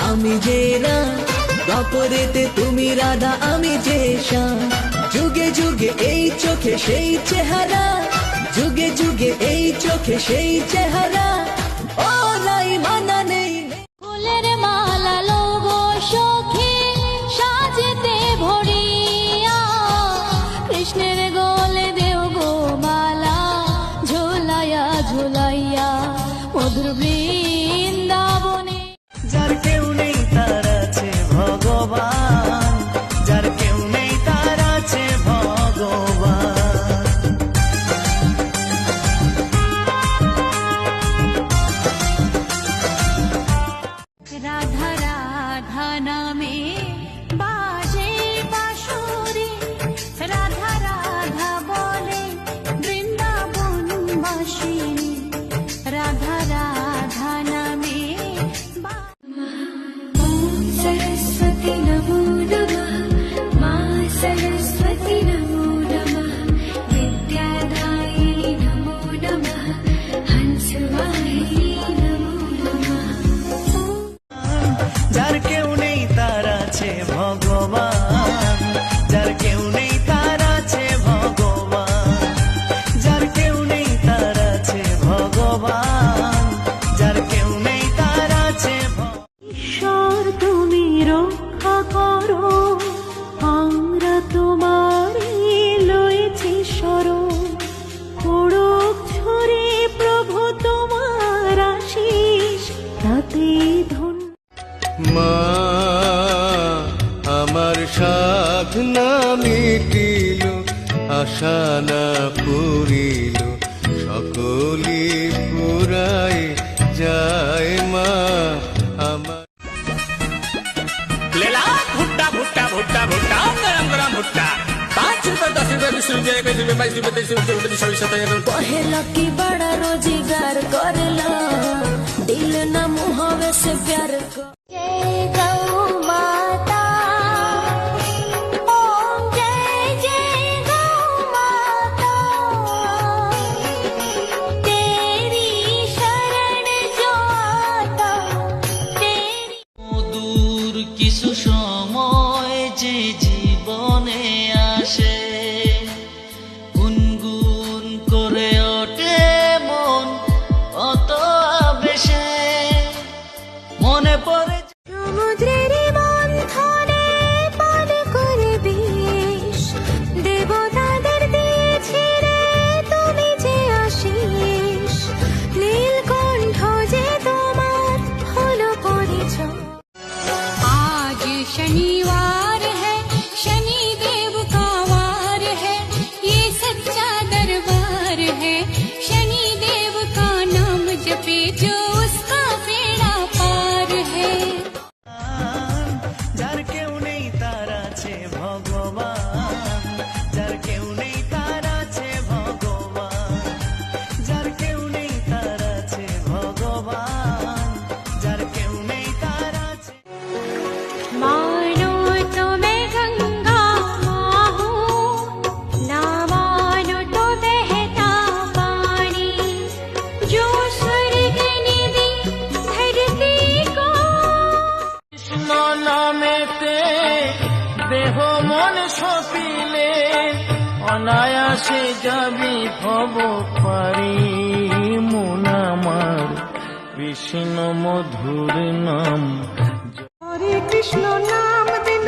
আমি যে রাম, দ্বাপরেতে তুমি রাধা আমি যে শ্যাম। যুগে যুগে এই চোখে সেই চেহারা, যুগে যুগে এই চোখে সেই চেহারা, ও নাই মানা নেই। ফুলের মালা লব সখী সাজেতে ভরিয়া, কৃষ্ণের গলে দেও গো মালা ঝুলাইয়া ঝুলাইয়া মধুর বৃন্দাবনে। যার কেউ নেই তার আছে ভগবান, যার কেউ নেই তার আছে ভগবান। রাধা রাধা নামে বাজে বাঁশুরি, রাধা রাধা বলে বৃন্দাবনবাসিনী, রাধা রাধা নামে सरस्वती नमो नमः, मां सरस्वती नमो नमः, विद्यादायिनी नमो नमः, हंसवाहिनी नमो नमः। যার কেউ নেই তার আছে ভগবান, যার কেউ নেই তার আছে ভগবান, যার কেউ নেই তার আছে ভগবান, যার কেউ নেই তার আছে ঈশ্বর তুমি রক্ষা করো, আমরা তোমার লয়েছি শরণ, পড়ুক ঝরে প্রভু তোমার আশিস, তাতে ধন্য। মা আমার সাধনা মিটিল, আশা না পুরিল, সকলি পুরাই যায় মা আমার। लेला भुट्टा भुट्टा भुट्टा भुट्टा गरम गरम भुट्टा 5 रुपए 10 रुपए 20 रुपए 21 रुपए 22 रुपए 23 रुपए 24 27 पहला की बड़ा रोजगार करला, दिल न मुहावे से प्यार को। जय गौ माता, ओम जय जय गौ माता, तेरी शरण जो आता, तेरी। দূর কিছু সময় যে জীবনে আসে, গুনগুন করে ওঠে মন অত আবেশে, মনে পড়ে সমুদ্রের মন্থনে পান করে বিষ, দেবতাদের দিয়েছি রে তুমি যে আশিস, নীলকণ্ঠ যে তোমার হলো পরিচয়। आज शनिवार है, शनि देव का वार है, ये सच्चा दरबार है, शनि देव का नाम जपे जो उसका बेड़ा पार है। যার কেউ নেই তার আছে ভগবান, যার কেউ নেই তার আছে ভগবান, যার কেউ নেই তার আছে ভগবান, যার কেউ নেই তার আছে। मानो तो मैं गंगा माँ हूँ, ना मानो तो बहता पानी, जो स्वर्ग ने दी धरती को। কৃষ্ণ নামেতে দেহ মন সপিলে, অনায়াসে যাবি ভব পারি, মন আমার কৃষ্ণ মধুর নাম। হরে কৃষ্ণ নাম দিল